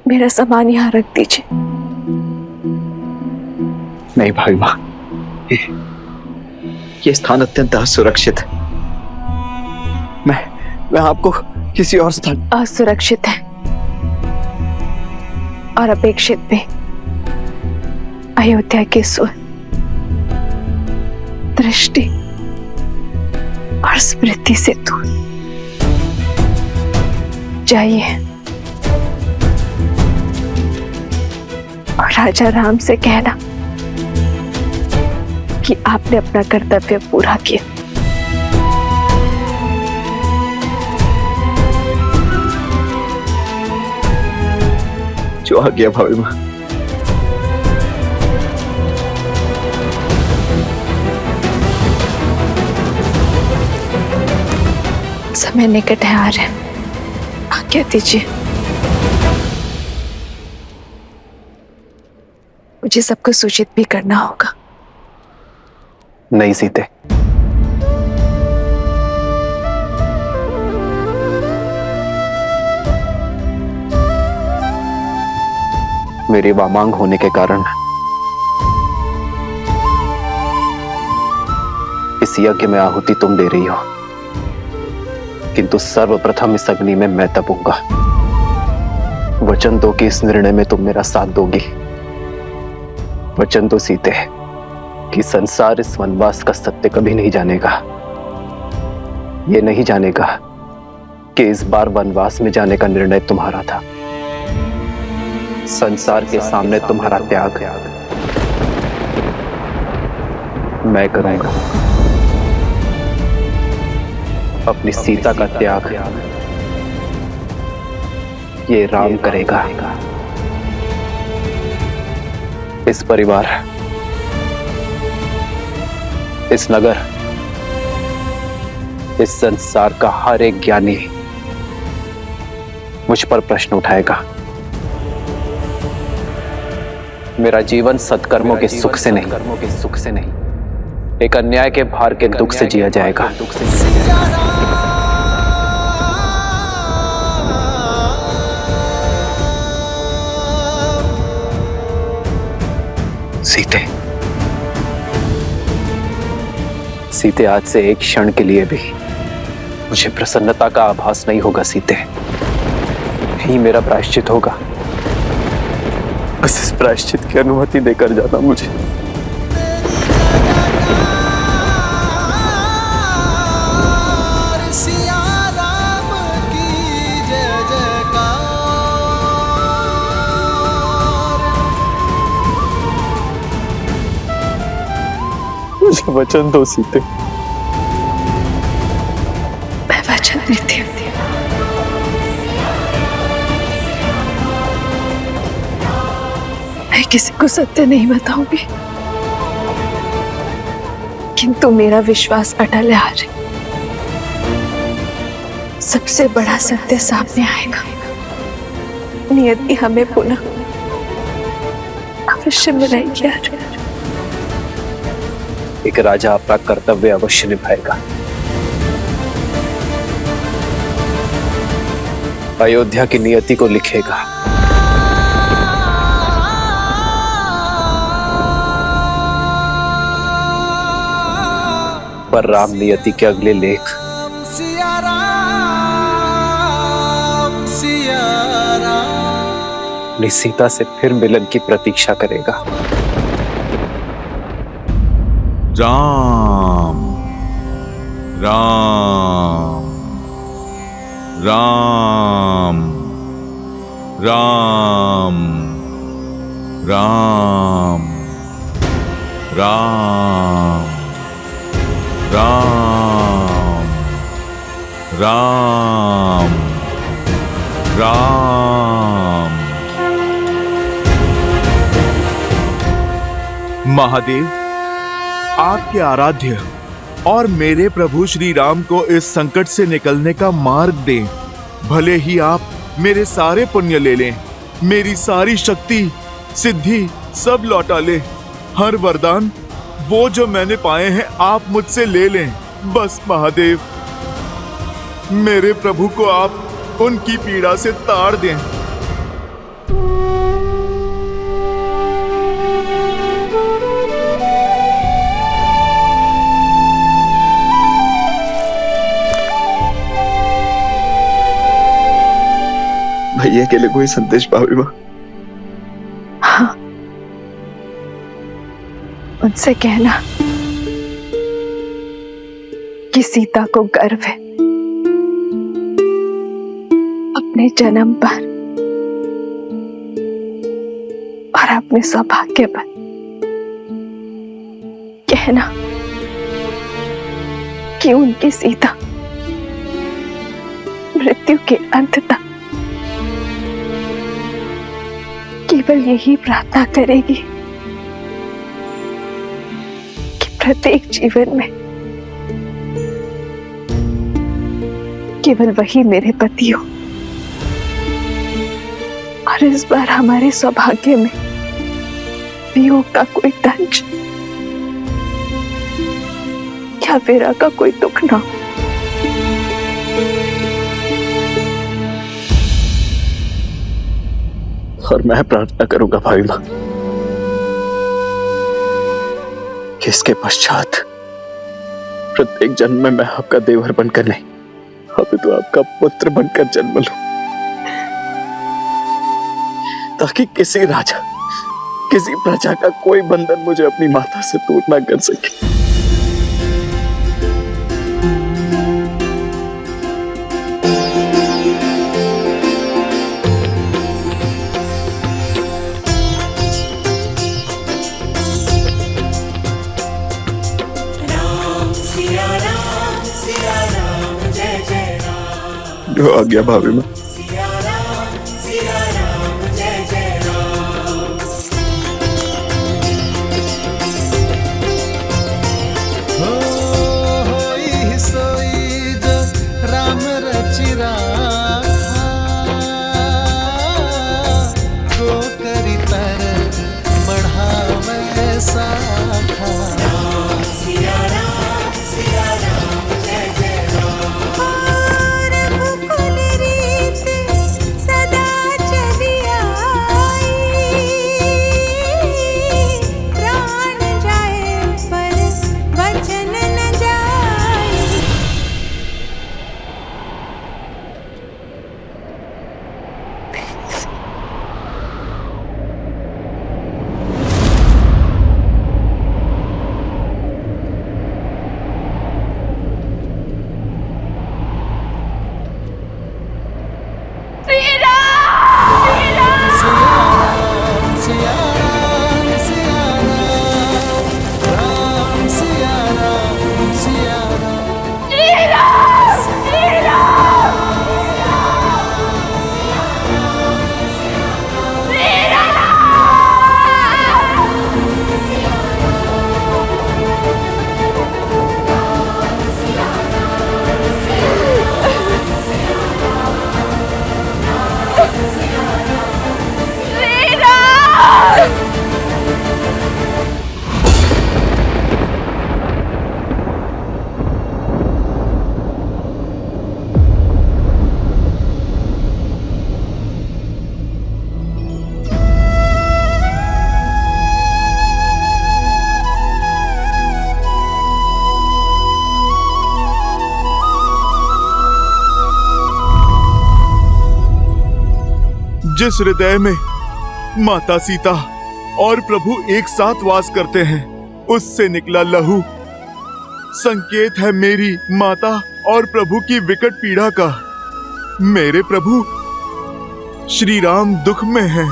मेरा सामान यहाँ रख दीजिए। नहीं भाई माँ, ये स्थान अत्यंत असुरक्षित है। मैं आपको किसी और स्थान। असुरक्षित है और अपेक्षित भी। अयोध्या की सुर, दृष्टि और स्मृति से दूर जाइए और राजा राम से कहना कि आपने अपना कर्तव्य पूरा किया। जो आ गया भाभी माँ। समय निकट है आ रहे, आज्ञा दीजिए। मुझे सबको सूचित भी करना होगा। नहीं सीते, मेरी वामांग होने के कारण इस यज्ञ में आहुति तुम दे रही हो, किंतु सर्वप्रथम इस अग्नि में मैं तपूंगा। वचन दो कि इस निर्णय में तुम मेरा साथ दोगी। वचन दो सीते कि संसार इस वनवास का सत्य कभी नहीं जानेगा। ये नहीं जानेगा कि इस बार वनवास में जाने का निर्णय तुम्हारा था। संसार के सामने तुम्हारा त्याग मैं करूंगा। अपनी सीता का त्याग ये राम करेगा। इस परिवार, इस नगर, इस संसार का हर एक ज्ञानी मुझ पर प्रश्न उठाएगा। मेरा जीवन सत्कर्मों के सुख से नहीं, एक अन्याय के भार के दुख से जिया जाएगा। सीते, आज से एक क्षण के लिए भी मुझे प्रसन्नता का आभास नहीं होगा। सीते, यही मेरा प्रायश्चित होगा। बस इस प्रायश्चित की अनुमति देकर जाना मुझे। मुझे वचन दो सीते। मैं वचन देती हूँ। मैं किसी को सत्य नहीं बताऊंगी, किंतु मेरा विश्वास अटल है। आज सबसे बड़ा सत्य सामने आएगा। नियति हमें पुनः अवश्य मिलाएगी। आज एक राजा अपना कर्तव्य अवश्य निभाएगा। अयोध्या की नियति को लिखेगा। पर राम नियति के अगले लेख अपनी सीता से फिर मिलन की प्रतीक्षा करेगा। राम राम राम राम राम राम राम राम राम। महादेव, आपके आराध्य और मेरे प्रभु श्री राम को इस संकट से निकलने का मार्ग दें। भले ही आप मेरे सारे पुण्य ले लें, मेरी सारी शक्ति सिद्धि सब लौटा लें। हर वरदान वो जो मैंने पाए हैं आप मुझसे ले लें। बस महादेव, मेरे प्रभु को आप उनकी पीड़ा से ताड़ दें। भैया के लिए कोई संदेश भाभी माँ? हाँ, उनसे कहना कि सीता को गर्व है अपने जन्म पर और अपने सौभाग्य पर। कहना कि उनकी सीता मृत्यु के अंत तक केवल यही प्रार्थना करेगी कि प्रत्येक जीवन में केवल वही मेरे पति हो, और इस बार हमारे सौभाग्य में वियोग का कोई दंश या विरह का कोई दुख ना हो। और मैं प्रार्थना करूंगा भाभी माँ कि इसके पश्चात प्रत्येक जन्म में मैं आपका देवर बनकर नहीं, अभी तो आपका पुत्र बनकर जन्म लूं, ताकि किसी राजा, किसी प्रजा का कोई बंधन मुझे अपनी माता से दूर ना कर सके। जो आ गया भाभी माँ। राम रचिरा को करी तर बढ़ावे साखा। जिस हृदय में माता सीता और प्रभु एक साथ वास करते हैं, उससे निकला लहू संकेत है मेरी माता और प्रभु की विकट पीड़ा का। मेरे प्रभु श्री राम दुख में हैं।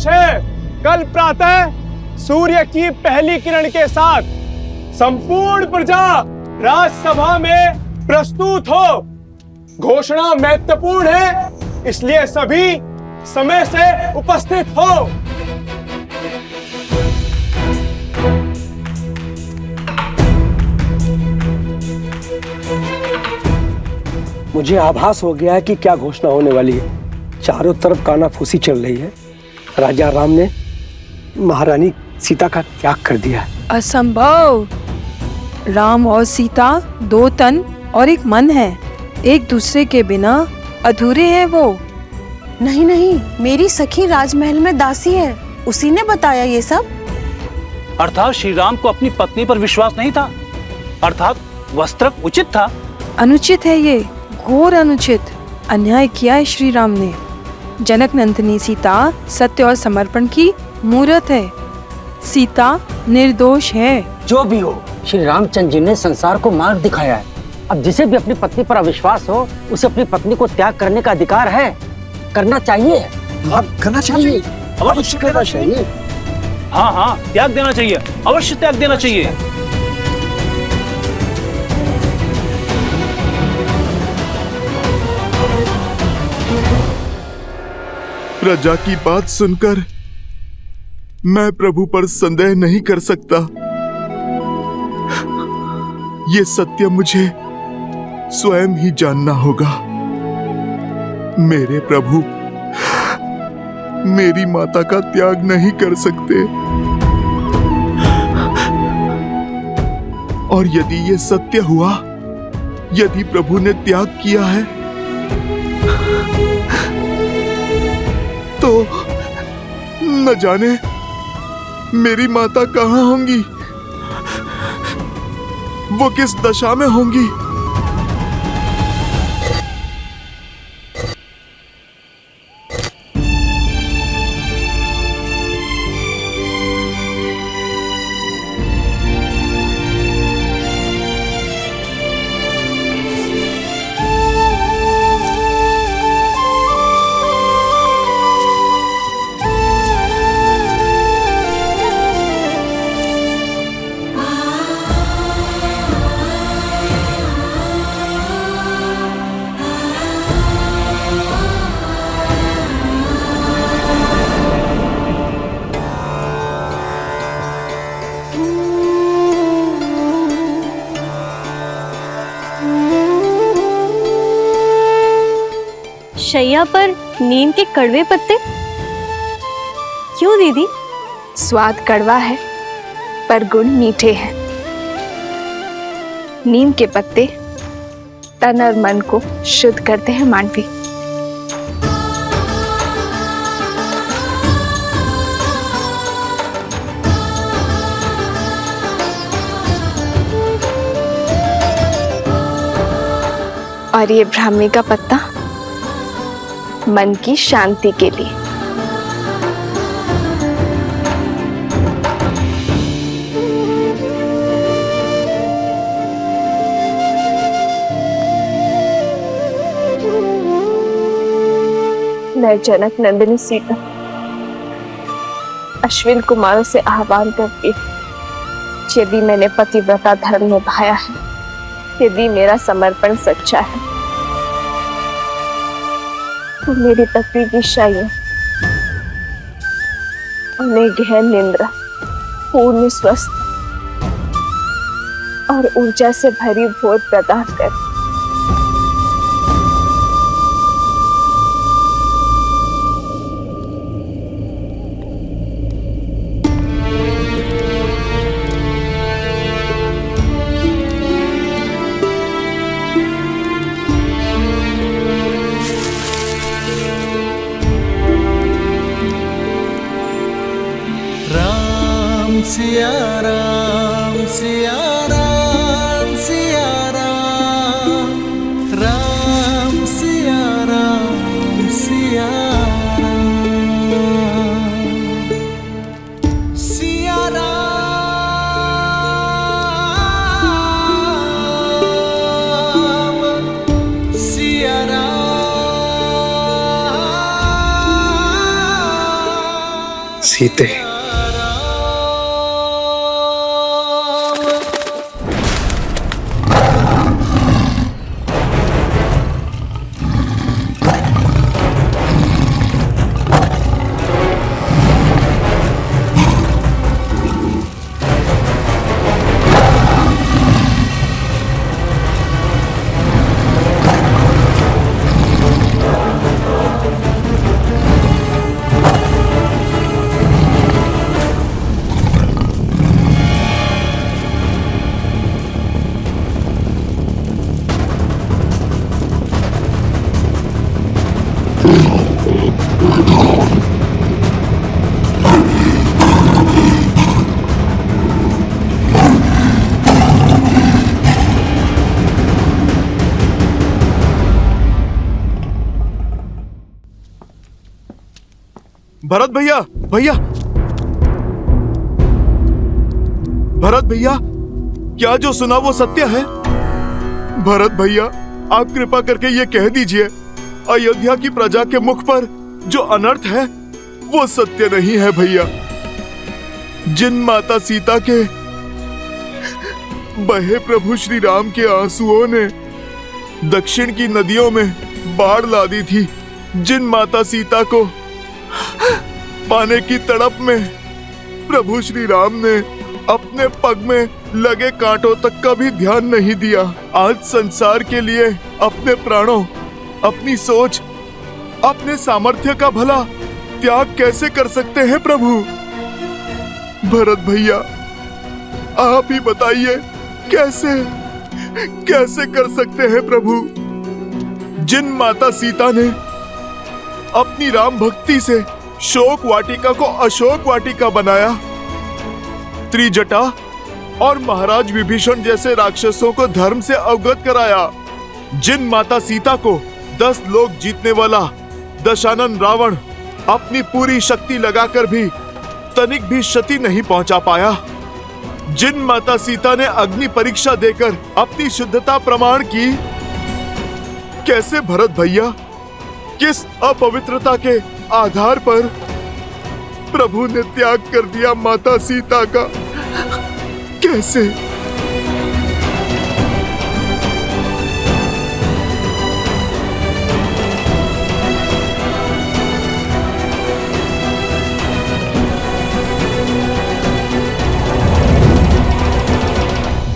आदेश है, कल प्रातः सूर्य की पहली किरण के साथ संपूर्ण प्रजा राजसभा में प्रस्तुत हो। घोषणा महत्वपूर्ण है, इसलिए सभी समय से उपस्थित हो। मुझे आभास हो गया है कि क्या घोषणा होने वाली है। चारों तरफ कानाफूसी चल रही है। राजा राम ने महारानी सीता का त्याग कर दिया है। असंभव। राम और सीता दो तन और एक मन है, एक दूसरे के बिना अधूरे हैं वो। नहीं नहीं, मेरी सखी राजमहल में दासी है, उसी ने बताया ये सब। अर्थात श्री राम को अपनी पत्नी पर विश्वास नहीं था, अर्थात वस्त्र उचित था। अनुचित है ये, घोर अनुचित। अन्याय किया है श्री राम ने। जनक नंदिनी सीता सत्य और समर्पण की मूर्त है। सीता निर्दोष है। जो भी हो, श्री रामचंद्र जी ने संसार को मार्ग दिखाया है। अब जिसे भी अपनी पत्नी पर अविश्वास हो, उसे अपनी पत्नी को त्याग करने का अधिकार है। करना चाहिए। करना चाहिए, अवश्य करना चाहिए। हाँ हाँ, त्याग देना चाहिए, अवश्य त्याग देना चाहिए। प्रजा की बात सुनकर मैं प्रभु पर संदेह नहीं कर सकता। ये सत्य मुझे स्वयं ही जानना होगा। मेरे प्रभु मेरी माता का त्याग नहीं कर सकते, और यदि ये सत्य हुआ, यदि प्रभु ने त्याग किया है, तो न जाने मेरी माता कहाँ होंगी, वो किस दशा में होंगी। शैया पर नीम के कड़वे पत्ते क्यों दीदी? स्वाद कड़वा है पर गुण मीठे हैं। नीम के पत्ते तन और मन को शुद्ध करते हैं मानवी। और ये ब्राह्मी का पत्ता मन की शांति के लिए। मैं जनक नंदिनी सीता अश्विन कुमारों से आह्वान करती हूँ, यदि मैंने पतिव्रता धर्म निभाया है, यदि मेरा समर्पण सच्चा है, तो मेरी तकलीफ की शायद उन्हें गहन निंद्रा, पूर्ण स्वस्थ और ऊर्जा से भरी भोर प्रदान कर। सिया राम सिया राम सिया राम, राम सिया राम सिया राम, सिया राम सिया राम। सीते। भरत भैया, भरत भैया, क्या जो सुना वो सत्य है? भरत भैया, आप कृपा करके ये कह दीजिए, अयोध्या की प्रजा के मुख पर जो अनर्थ है वो सत्य नहीं है भैया। जिन माता सीता के बहे प्रभु श्री राम के आंसुओं ने दक्षिण की नदियों में बाढ़ ला दी थी, जिन माता सीता को पाने की तड़प में प्रभु श्री राम ने अपने पग में लगे कांटों तक का भी ध्यान नहीं दिया, आज संसार के लिए अपने प्राणों, अपनी सोच, अपने सामर्थ्य का भला त्याग कैसे कर सकते हैं प्रभु? भरत भैया, आप ही बताइए, कैसे कर सकते हैं प्रभु? जिन माता सीता ने अपनी राम भक्ति से शोक वाटिका को अशोक वाटिका बनाया, त्रिजटा और महाराज विभीषण जैसे राक्षसों को धर्म से अवगत कराया, जिन माता सीता को 10 लोक जीतने वाला दशानन रावण अपनी पूरी शक्ति लगाकर भी तनिक भी क्षति नहीं पहुंचा पाया, जिन माता सीता ने अग्नि परीक्षा देकर अपनी शुद्धता प्रमाण की, कैसे भरत भैया, किस अपवित्रता के आधार पर प्रभु ने त्याग कर दिया माता सीता का? कैसे?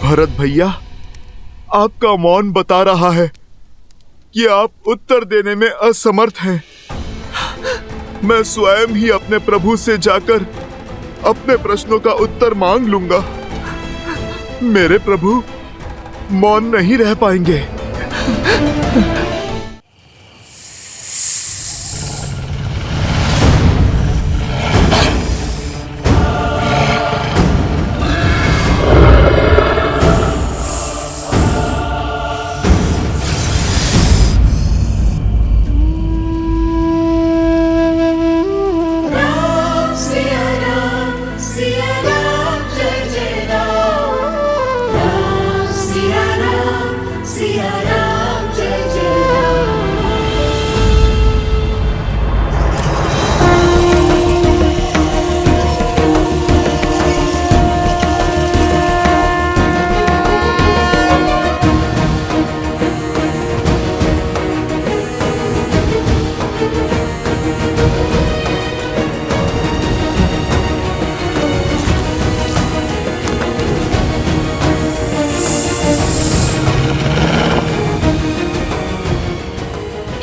भरत भैया, आपका मौन बता रहा है कि आप उत्तर देने में असमर्थ हैं। मैं स्वयं ही अपने प्रभु से जाकर अपने प्रश्नों का उत्तर मांग लूंगा। मेरे प्रभु मौन नहीं रह पाएंगे।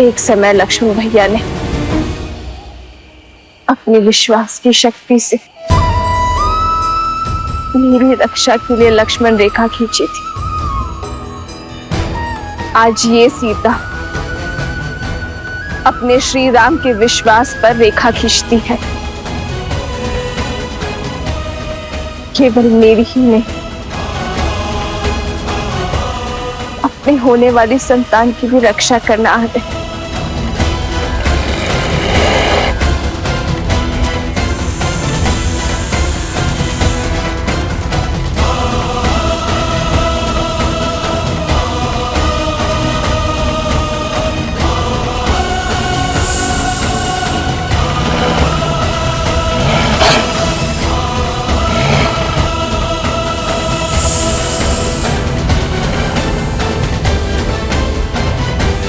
एक समय लक्ष्मण भैया ने अपने विश्वास की शक्ति से मेरी रक्षा के लिए लक्ष्मण रेखा खींची थी। आज ये सीता अपने श्री राम के विश्वास पर रेखा खींचती है। केवल मेरी ही नहीं, अपने होने वाली संतान की भी रक्षा करना आते है।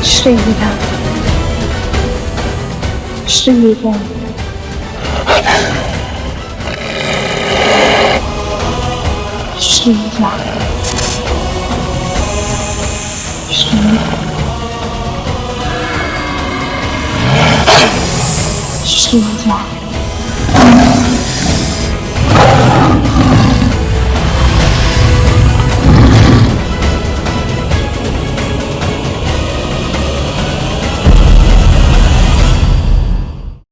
श्री राम, श्री राम, श्री राम, श्री राम,